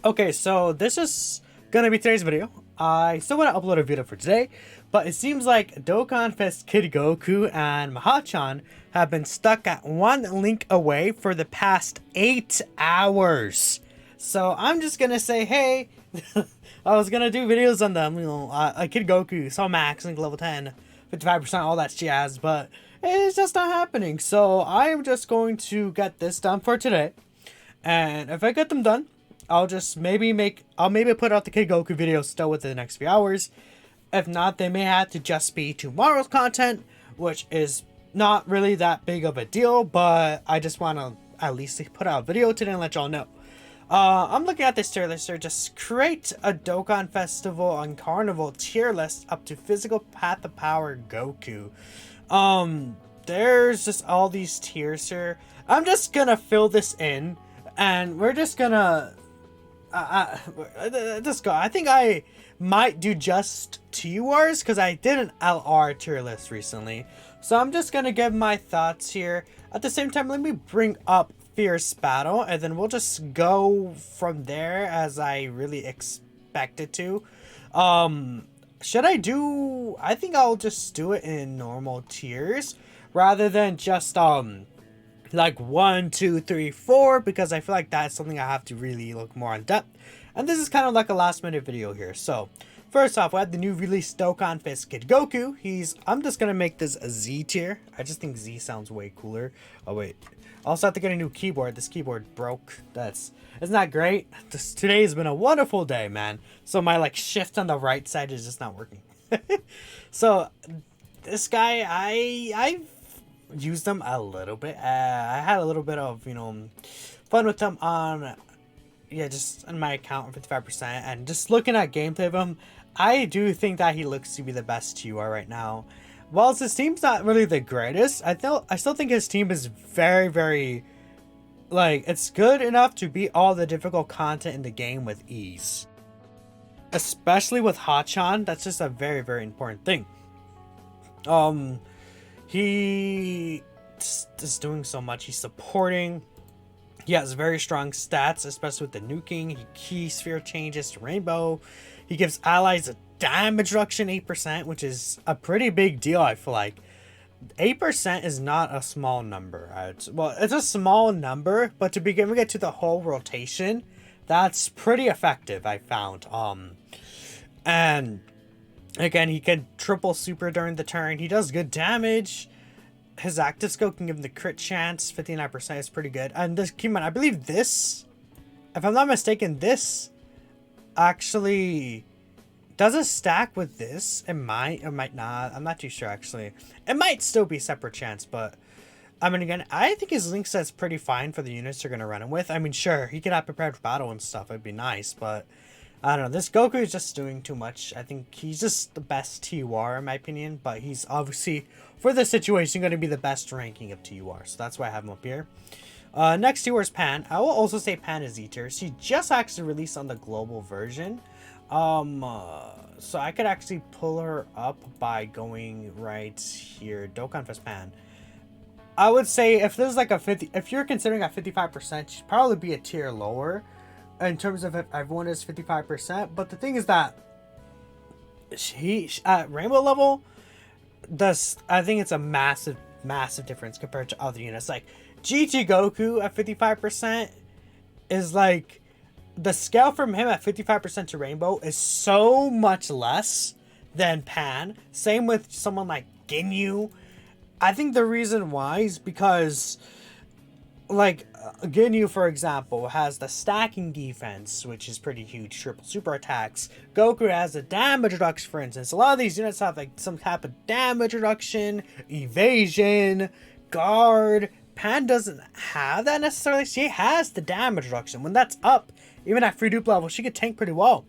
Okay, so this is gonna be today's video. I still want to upload a video for today, but it seems like Dokkanfest Kid Goku and Mahachan have been stuck at one link away for the past 8 hours. So I'm just gonna say, hey, I was gonna do videos on them, Kid Goku, Soul Max, Link level 10, 55%, all that jazz, but it's just not happening. So I'm just going to get this done for today. And if I get them done, I'll maybe put out the Kid Goku video still within the next few hours. If not, they may have to just be tomorrow's content, which is not really that big of a deal, but I just want to at least put out a video today and let y'all know. I'm looking at this tier list here. Just create a Dokkan Festival and Carnival tier list up to Physical Path of Power Goku. There's just all these tiers here. I'm just gonna fill this in, and we're just gonna just go. I think I might do just TURs because I did an LR tier list recently. So I'm just gonna give my thoughts here. At the same time, let me bring up Fierce Battle, and then we'll just go from there as I really expect it to. Should I do? I think I'll just do it in normal tiers rather than just like 1, 2, 3, 4, because I feel like that's something I have to really look more in depth. And this is kind of like a last minute video here. So first off, we have the new release Dokkanfest Kid Goku. I'm just gonna make this a Z tier. I just think Z sounds way cooler. Oh wait, I also have to get a new keyboard. This keyboard broke. It's not great. Today has been a wonderful day, man. So my like shift on the right side is just not working. So this guy, I've used them a little bit. I had a little bit of fun with them on just on my account 55%, and just looking at gameplay of him, I do think that he looks to be the best TUR right now. Whilst his team's not really the greatest, I still think his team is very, very, like, it's good enough to beat all the difficult content in the game with ease. Especially with Hachan, that's just a very, very important thing. He is doing so much. He's supporting. He has very strong stats, especially with the nuking. He key sphere changes to Rainbow. He gives allies a damage reduction 8%, which is a pretty big deal, I feel like. 8% is not a small number. Well, it's a small number, but to get to the whole rotation, that's pretty effective, I found. And again, he can triple super during the turn. He does good damage. His active skill can give him the crit chance. 59% is pretty good. And this, keep in mind, I believe this, if I'm not mistaken, this actually doesn't stack with this. It might or might not. I'm not too sure, actually. It might still be separate chance, but I mean, again, I think his link set's pretty fine for the units you're going to run him with. I mean, sure, he could have prepared for battle and stuff. It'd be nice, but I don't know. This Goku is just doing too much. I think he's just the best TUR in my opinion, but he's obviously, for this situation, going to be the best ranking of TUR. So that's why I have him up here. Next TUR is Pan. I will also say Pan is Z tier. She just actually released on the global version. So I could actually pull her up by going right here. Dokkanfest Pan. I would say if there's like a 50, if you're considering at 55%, she'd probably be a tier lower in terms of if everyone is 55%. But the thing is that she at Rainbow level, I think it's a massive difference compared to other units. Like GT Goku at 55% is like, the scale from him at 55% to Rainbow is so much less than Pan. Same with someone like Ginyu. I think the reason why is because, like, Ginyu, for example, has the stacking defense, which is pretty huge, triple super attacks. Goku has a damage reduction, for instance. A lot of these units have, like, some type of damage reduction, evasion, guard. Pan doesn't have that necessarily. She has the damage reduction. When that's up, even at free dupe level, she could tank pretty well.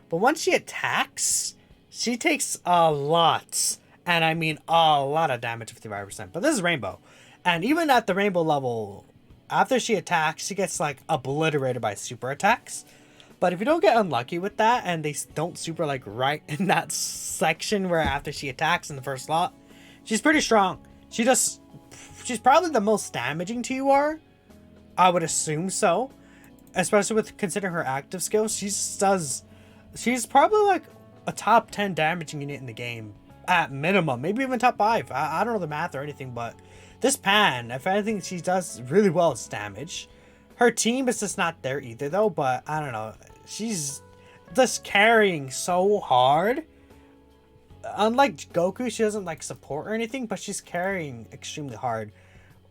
But once she attacks, she takes a lot. And I mean a lot of damage, 55%. But this is Rainbow. And even at the Rainbow level, after she attacks, she gets like obliterated by super attacks. But if you don't get unlucky with that, and they don't super like right in that section where after she attacks in the first slot, she's pretty strong. She's probably the most damaging TUR. I would assume so. especially with considering her active skills, she's probably like a top 10 damaging unit in the game at minimum, maybe even top 5. I don't know the math or anything, but this Pan, if anything, she does really well as damage. Her team is just not there either though, but I don't know, she's just carrying so hard. Unlike Goku, she doesn't like support or anything, but she's carrying extremely hard.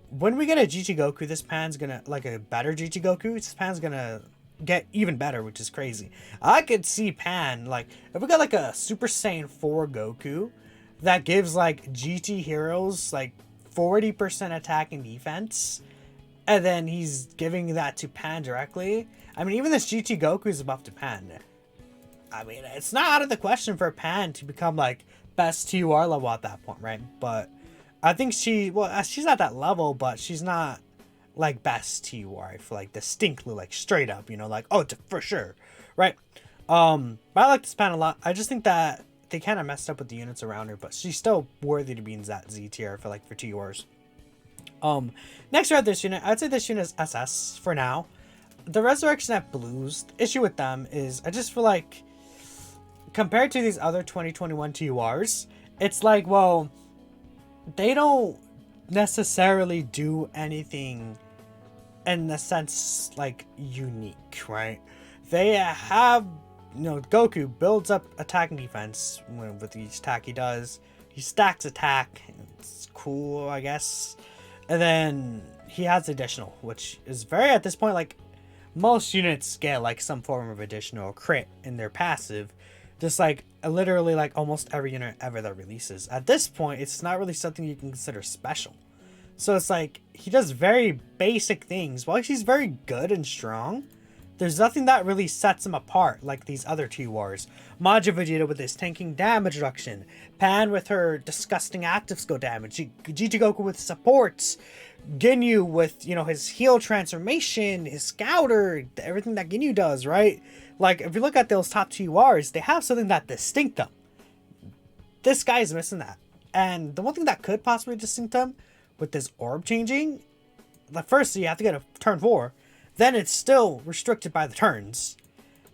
When we get a GG Goku, this Pan's gonna, like a better GG Goku, this Pan's gonna get even better, which is crazy. I could see Pan, like, if we got like a Super Saiyan 4 Goku that gives like GT heroes like 40% attack and defense, and then he's giving that to Pan directly. I mean, even this GT Goku is buffed to Pan. I mean, it's not out of the question for Pan to become like best TUR level at that point, right? But I think she's at that level, but she's not like best TUR for like distinctly, like straight up, you know, like, oh, for sure, right? But I like this Pan a lot. I just think that they kind of messed up with the units around her, but she's still worthy to be in that Z tier for like for TURs. Next we have this unit. I'd say this unit is SS for now. The Resurrection at Blues, the issue with them is I just feel like compared to these other 2021 TURs, it's like, well, they don't necessarily do anything in the sense like unique, right? They have, you know, Goku builds up attack and defense with each attack he does. He stacks attack. It's cool, I guess. And then he has additional, which is very, at this point, like most units get like some form of additional crit in their passive. Just like literally like almost every unit ever that releases. At this point, it's not really something you can consider special. So it's like he does very basic things. While he's very good and strong, there's nothing that really sets him apart like these other TURs. Majificare with his tanking damage reduction, Pan with her disgusting active skill damage, GT Goku with supports, Ginyu with, you know, his heal transformation, his scouter, everything that Ginyu does, right? Like, if you look at those top TURs, they have something that distinct them. This guy is missing that. And the one thing that could possibly distinct them with this orb changing, like first you have to get a turn 4, then it's still restricted by the turns.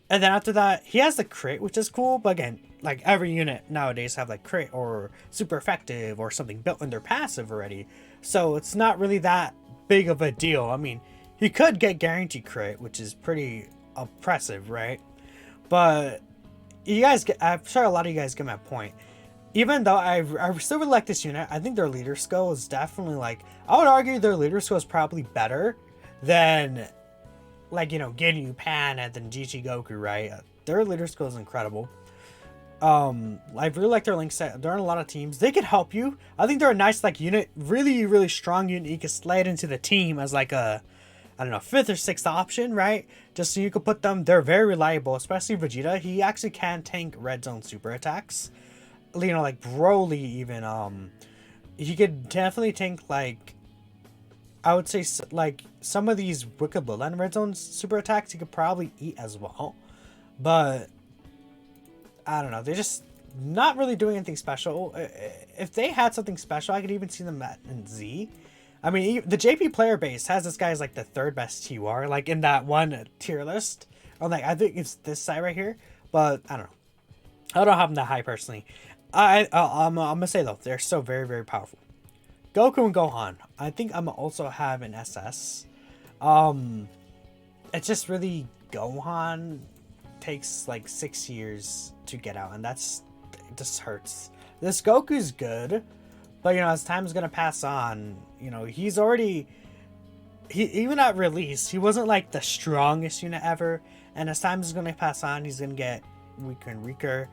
And then after that, he has the crit, which is cool, but again, like every unit nowadays have like crit or super effective or something built in their passive already. So it's not really that big of a deal. I mean, he could get guaranteed crit, which is pretty oppressive, right? But you guys get, I'm sure a lot of you guys get my point. Even though I still really like this unit, I think their leader skill is definitely like, I would argue their leader skill is probably better than like, you know, Ginyu, Pan, and then GT Goku, right? Their leader skill is incredible. I really like their link set. They're on a lot of teams. They could help you. I think they're a nice like unit, really, really strong unit. You can slide into the team as like a, I don't know, 5th or 6th option, right? Just so you could put them. They're very reliable, especially Vegeta. He actually can tank red zone super attacks. You know, like Broly even. He could definitely tank like, I would say like some of these Wicked Bloodline red zone super attacks. He could probably eat as well, but I don't know. They're just not really doing anything special. If they had something special, I could even see them in Z. I mean, the JP player base has this guy as like the 3rd best TUR, like in that one tier list. Or like, I think it's this side right here, but I don't know. I don't have them that high personally. I'm gonna say though, they're so very, very powerful. Goku and Gohan, I think I'm also have an SS. It's just really Gohan takes like 6 years to get out, and it just hurts. This Goku's good, but you know, as time's gonna pass on, you know, even at release, he wasn't like the strongest unit ever, and as time is gonna pass on, he's gonna get weaker and weaker.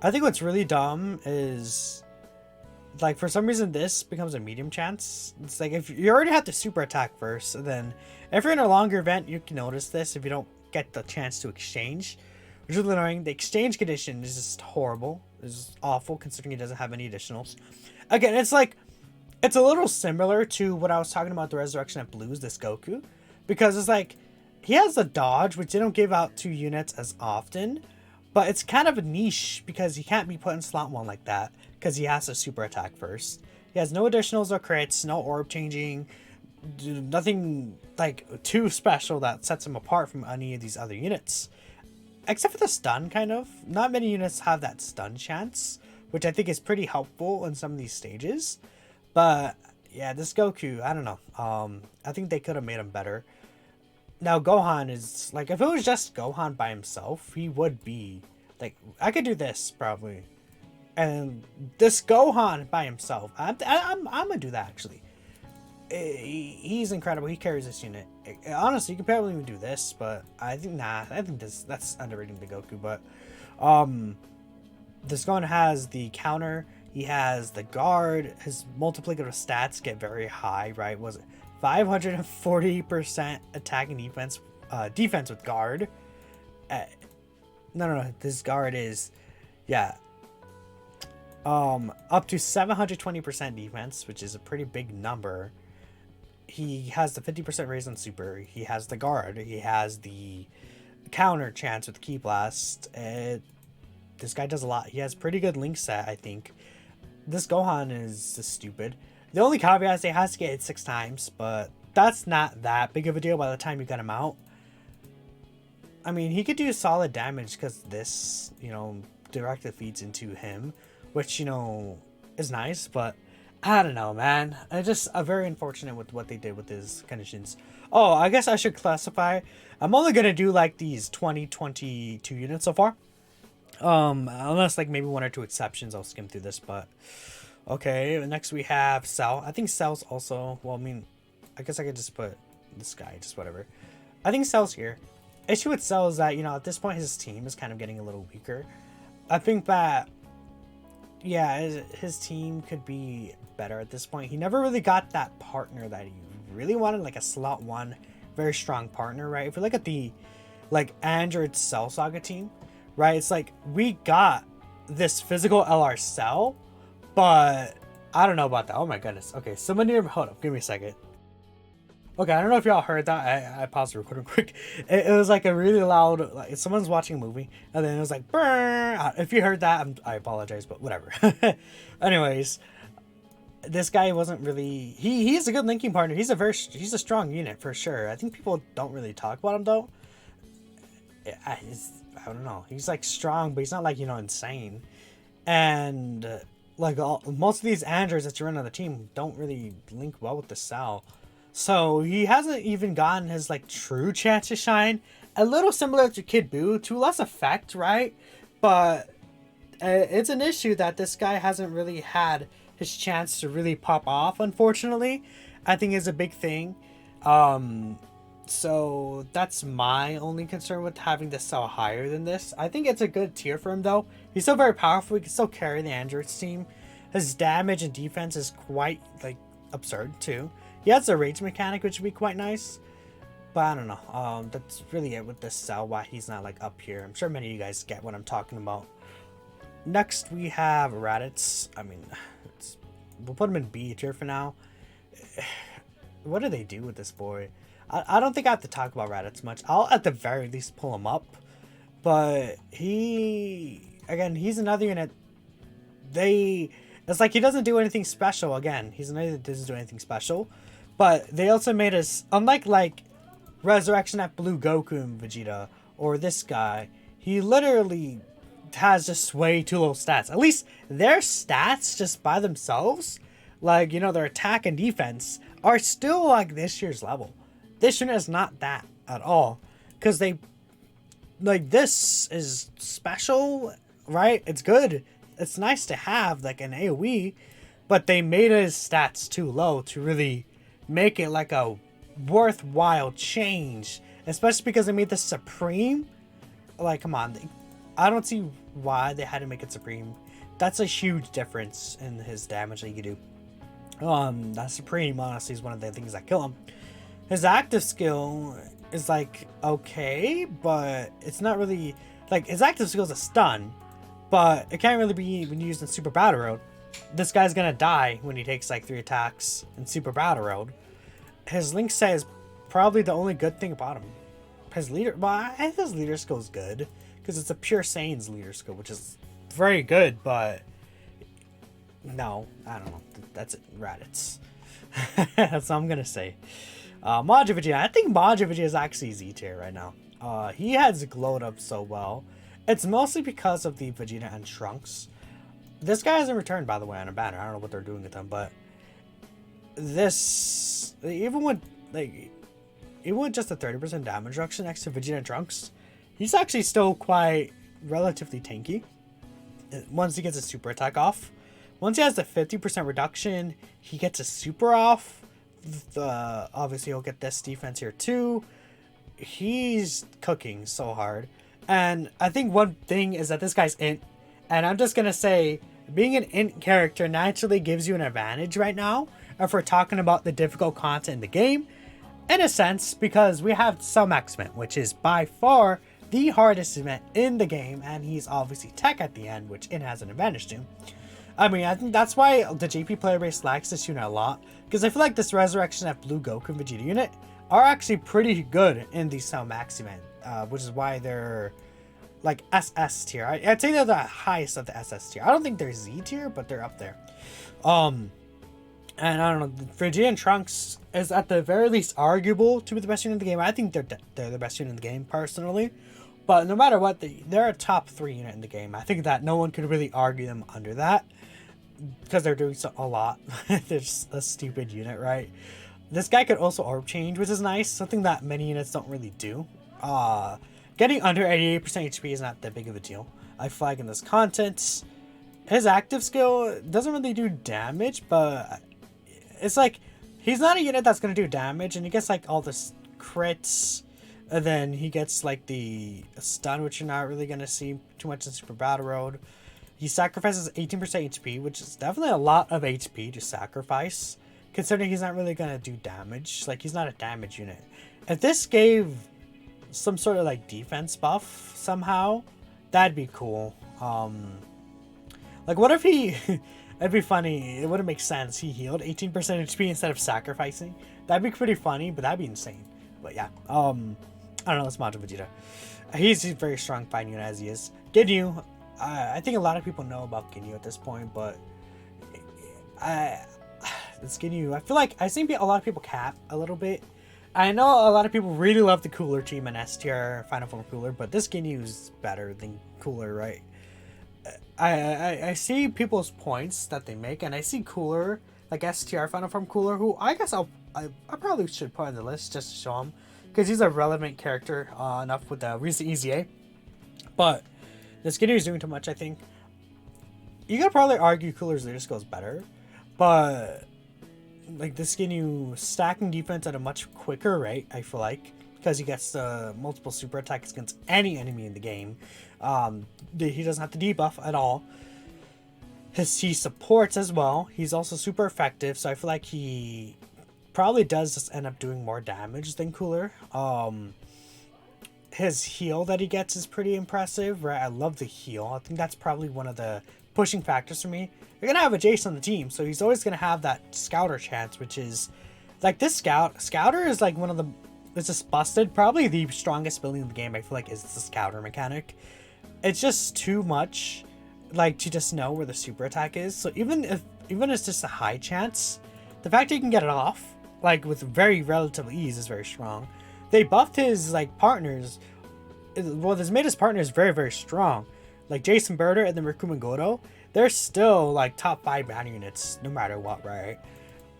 I think what's really dumb is like for some reason this becomes a medium chance. It's like if you already have to super attack first, and then if you're in a longer event, you can notice this if you don't get the chance to exchange, which is annoying. The exchange condition is just horrible. It's just awful considering he doesn't have any additionals. Again, it's like, it's a little similar to what I was talking about the Resurrection at Blues, this Goku, because it's like he has a dodge which they don't give out to units as often, but it's kind of a niche because he can't be put in slot 1 like that because he has to super attack first. He has no additionals or crits, no orb changing. nothing like too special that sets him apart from any of these other units. Except for the stun, kind of. Not many units have that stun chance, which I think is pretty helpful in some of these stages. But yeah, this Goku, I don't know. I think they could have made him better. Now Gohan is like, if it was just Gohan by himself, he would be like, I could do this probably, and this Gohan by himself, I'm gonna do that actually. He's incredible. He carries this unit. Honestly, you could probably even do this, but I think nah. I think that's underrating the Goku. But this Gohan has the counter. He has the guard. His multiplicative stats get very high. Right? Was it 540% attack and defense? Defense with guard. No. This guard is, yeah. Up to 720% defense, which is a pretty big number. He has the 50% raise on super. He has the guard. He has the counter chance with Ki Blast. This guy does a lot. He has pretty good link set, I think. This Gohan is just stupid. The only caveat is he has to get hit 6 times, but that's not that big of a deal by the time you get him out. I mean, he could do solid damage because this, directly feeds into him, which, is nice, but I don't know, man. I just very unfortunate with what they did with his conditions. Oh, I guess I should classify. I'm only gonna do like these 22 units so far. Unless like maybe 1 or 2 exceptions, I'll skim through this. But okay, next we have Cell. I think Cell's also. Well, I mean, I guess I could just put this guy, just whatever. I think Cell's here. Issue with Cell is that at this point his team is kind of getting a little weaker. I think that. Yeah, his team could be better at this point. He never really got that partner that he really wanted, like a slot 1, very strong partner, right? If you look at the, Android Cell Saga team, right? It's like, we got this physical LR Cell, but I don't know about that. Oh my goodness. Okay, someone near, hold up, give me a second. Okay, I don't know if y'all heard that. I paused the recording quick. It was like a really loud, like someone's watching a movie, and then it was like, brrr. If you heard that, I apologize, but whatever. Anyways, this guy wasn't really. He's a good linking partner. He's a strong unit for sure. I think people don't really talk about him though. I don't know. He's like strong, but he's not like insane. And most of these androids that you run on the team don't really link well with the Cell. So he hasn't even gotten his true chance to shine. A little similar to Kid Buu, to less effect, right? But it's an issue that this guy hasn't really had his chance to really pop off, unfortunately. I think is a big thing. So that's my only concern with having the Cell higher than this. I think it's a good tier for him though. He's still very powerful. He can still carry the androids team. His damage and defense is quite absurd too. He has a rage mechanic, which would be quite nice. But I don't know. That's really it with this Cell, why he's not up here. I'm sure many of you guys get what I'm talking about. Next, we have Raditz. I mean, we'll put him in B tier for now. What do they do with this boy? I don't think I have to talk about Raditz much. I'll at the very least pull him up. But he's another unit. It's like he doesn't do anything special. Again, he's another that doesn't do anything special. But they also made us, unlike Resurrection at Blue Goku and Vegeta, or this guy, he literally has just way too low stats. At least their stats just by themselves, their attack and defense, are still this year's level. This unit is not that at all. Because this is special, right? It's good. It's nice to have an AoE, but they made his stats too low to really make it a worthwhile change, especially because they made the Supreme. Come on, I don't see why they had to make it Supreme. That's a huge difference in his damage that you can do. That Supreme honestly is one of the things that kill him. His active skill is okay, but it's not really his active skill is a stun, but it can't really be even used in Super Battle Road. This guy's gonna die when he takes 3 attacks in Super Battle Road. His link set is probably the only good thing about him. His leader, I think his leader skill is good because it's a pure Saiyan's leader skill, which is very good. But no, I don't know. That's it. Raditz. That's what I'm gonna say. Majificare, I think Majificare is actually Z tier right now. He has glowed up so well. It's mostly because of the Vegeta and Trunks. This guy hasn't returned, by the way, on a banner. I don't know what they're doing with him, but this, even with just a 30% damage reduction next to Vegeta and Trunks, he's actually still quite relatively tanky. Once he gets a super attack off, once he has the 50% reduction, he gets a super off. Obviously he'll get this defense here too. He's cooking so hard. And I think one thing is that this guy's int, and I'm just gonna say, being an int character naturally gives you an advantage right now if we're talking about the difficult content in the game, in a sense, because we have some X-Men, which is by far the hardest event in the game, and he's obviously tech at the end, which int has an advantage to. I mean, I think that's why the JP player base likes this unit a lot, because I feel like this Resurrection F Blue Goku and Vegeta unit are actually pretty good in the Cell Max event, which is why they're like SS tier. I'd say they're the highest of the SS tier. I don't think they're Z tier, but they're up there. And I don't know, Vegeta and Trunks is at the very least arguable to be the best unit in the game. I think they're the best unit in the game personally. But no matter what, they're a top 3 unit in the game. I think that no one could really argue them under that, because they're doing a lot. They're just a stupid unit, right? This guy could also orb change, which is nice. Something that many units don't really do. Getting under 88% HP is not that big of a deal. I flag in this content. His active skill doesn't really do damage, but it's like, he's not a unit that's going to do damage, and he gets like all this crits, and then he gets like the stun, which you're not really going to see too much in Super Battle Road. He sacrifices 18% HP, which is definitely a lot of HP to sacrifice, considering he's not really going to do damage. Like, he's not a damage unit. If this gave some sort of like defense buff somehow, that'd be cool. Like, what if he it'd be funny, it wouldn't make sense, he healed 18% HP instead of sacrificing. That'd be pretty funny, but that'd be insane. But yeah, I don't know, let's Majin Vegeta. He's a very strong fighting unit as he is. Ginyu, I think a lot of people know about Ginyu at this point, but this Ginyu, I feel like I've seen a lot of people cap a little bit. I know a lot of people really love the Cooler team and STR Final Form Cooler, but this Ginyu is better than Cooler, right? I see people's points that they make, and I see Cooler, like STR Final Form Cooler, who I guess I probably should put on the list just to show him, because he's a relevant character enough with the recent EZA. But this Ginyu is doing too much, I think. You could probably argue Cooler's leader skill is better, but like this Ginyu stacking defense at a much quicker rate, I feel like, because he gets multiple super attacks against any enemy in the game. He doesn't have to debuff at all. He supports as well. He's also super effective, so I feel like he probably does just end up doing more damage than Cooler. His heal that he gets is pretty impressive, right? I love the heal. I think that's probably one of the pushing factors for me. You're gonna have a Jace on the team, so he's always gonna have that scouter chance, which is like this scouter is like one of the, it's just busted, probably the strongest ability in the game. I feel like is the scouter mechanic. It's just too much, like, to just know where the super attack is. So even if it's just a high chance, the fact you can get it off like with very relative ease is very strong. They buffed his like partners. Well, this made his partners very, very strong. Like Jason Birder and then Rikumen Goto, they're still like top 5 banner units no matter what, right?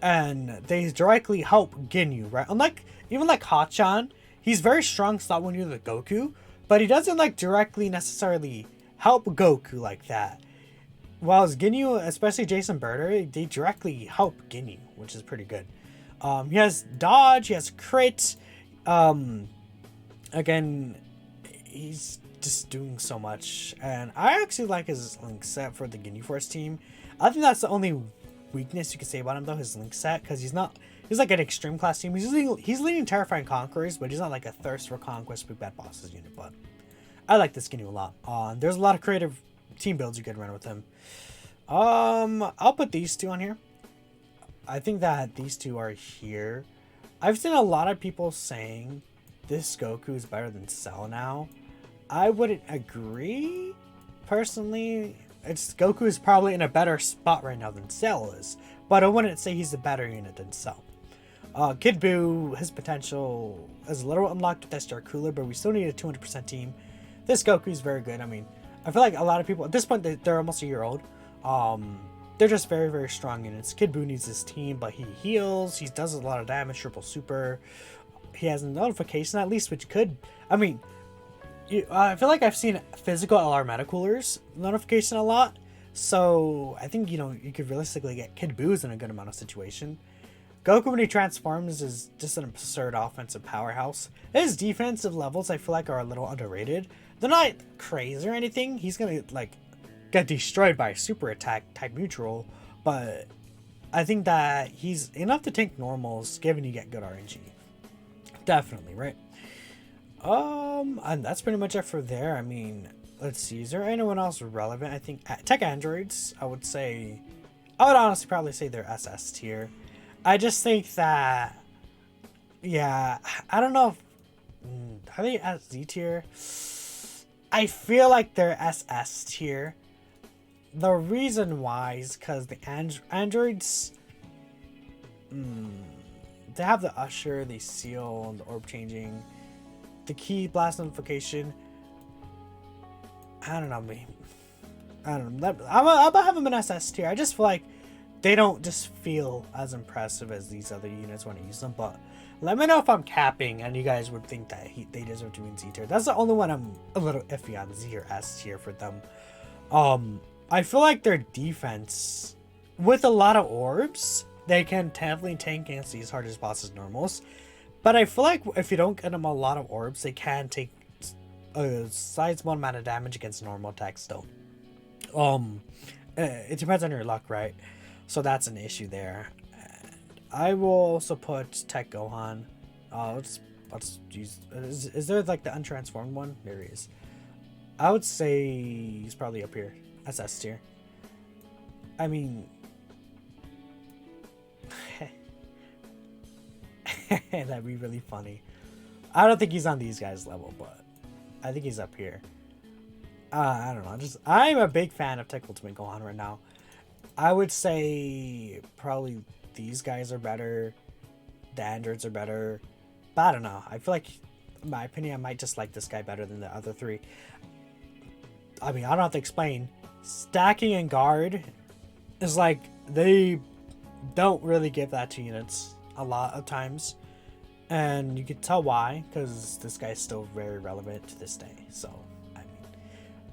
And they directly help Ginyu, right? Unlike even like Hachan, he's very strong slot when you're the Goku, but he doesn't like directly necessarily help Goku like that. While Ginyu, especially Jason Birder, they directly help Ginyu, which is pretty good. He has dodge, he has crit. Again, he's just doing so much, and I actually like his link set for the Ginyu Force team. I think that's the only weakness you could say about him though, his link set, because he's like an extreme class team. He's leading Terrifying Conquerors, but he's not like a Thirst for Conquest Big Bad Bosses unit. But I like this Ginyu a lot. There's a lot of creative team builds you could run with him. I'll put these two on here. I think that these two are here. I've seen a lot of people saying this Goku is better than Cell now. I wouldn't agree. Personally, Goku is probably in a better spot right now than Cell is. but I wouldn't say he's a better unit than Cell. Kid Buu, his potential is a little unlocked with SDR Cooler, but we still need a 200% team. This Goku is very good. I mean, I feel like a lot of people, at this point, they're almost a year old. They're just very, very strong units. Kid Buu needs his team, but he heals. He does a lot of damage, triple super. He has a notification, at least, which could, I mean, I feel like I've seen physical LR meta coolers notification a lot. So I think, you know, you could realistically get Kid Buu's in a good amount of situation. Goku, when he transforms, is just an absurd offensive powerhouse. His defensive levels, I feel like, are a little underrated. They're not crazy or anything. He's gonna, like, get destroyed by a super attack type neutral, but I think that he's enough to tank normals, given you get good RNG. Definitely, right? And that's pretty much it for there. I mean, let's see. Is there anyone else relevant? I think tech androids, I would honestly probably say they're SS tier. I just think that, yeah, I don't know if, are they SZ tier? I feel like they're SS tier. The reason why is because the androids, they have the Usher, the Seal, the Orb Changing, the Key Blast Notification. I don't know, me. I don't know. I'll have them in SS tier. I just feel like they don't just feel as impressive as these other units when I use them. But let me know if I'm capping and you guys would think that they deserve to be in Z tier. That's the only one I'm a little iffy on, Z or S tier for them. I feel like their defense, with a lot of orbs, they can definitely tank against these hardest bosses normals. But I feel like if you don't get them a lot of orbs, they can take a sizable amount of damage against normal attacks still. It depends on your luck, right? So that's an issue there. And I will also put Tech Gohan. Let's use. Is there like the untransformed one? There he is. I would say he's probably up here. SS tier. I mean, that'd be really funny. I don't think he's on these guys' level, but I think he's up here. I don't know. I'm a big fan of Tech Ultimate Gohan right now. I would say probably these guys are better. The androids are better. But I don't know. I feel like, in my opinion, I might just like this guy better than the other three. I mean, I don't have to explain. Stacking and guard is like, they don't really give that to units a lot of times. And you can tell why, because this guy's still very relevant to this day. So, I mean,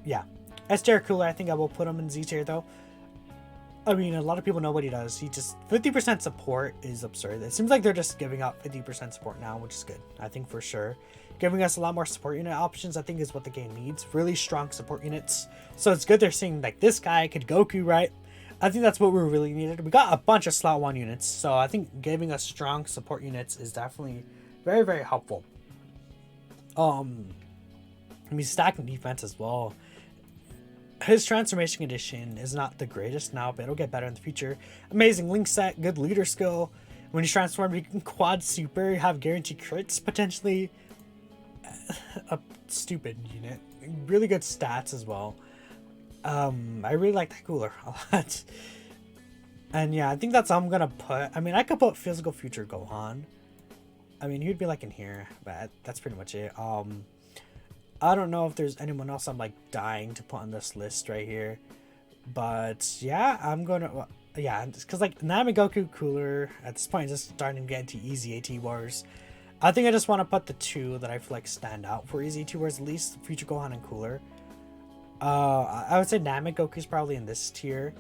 yeah. S tier cooler, I think I will put him in Z tier though. I mean, a lot of people know what he does. He just, 50% support is absurd. It seems like they're just giving out 50% support now, which is good. I think for sure. Giving us a lot more support unit options, I think, is what the game needs. Really strong support units. So it's good they're seeing, like, this guy could Goku, right? I think that's what we really needed. We got a bunch of slot 1 units. So I think giving us strong support units is definitely very, very helpful. I mean, stacking defense as well. His transformation condition is not the greatest now, but it'll get better in the future. Amazing link set, good leader skill. When he's transformed, he can quad super, have guaranteed crits, potentially. A stupid unit. Really good stats as well. I really like that cooler a lot. And yeah, I think that's all I'm gonna put. I mean, I could put physical future Gohan. I mean, he'd be like in here, but that's pretty much it. I don't know if there's anyone else I'm like dying to put on this list right here, but yeah, I'm gonna, yeah, because like Namek Goku cooler at this point is just starting to get into easy AT wars. I think I just want to put the two that I feel like stand out for easy AT wars, at least Future Gohan and Cooler. I would say Namek Goku is probably in this tier.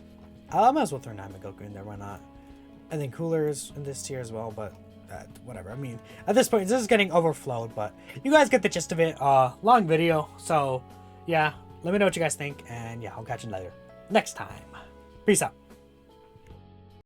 I might as well throw Namek Goku in there, why not? And then Cooler is in this tier as well, but whatever. I mean, at this point, this is getting overflowed, but you guys get the gist of it. Long video, so yeah, let me know what you guys think, and yeah, I'll catch you later next time. Peace out.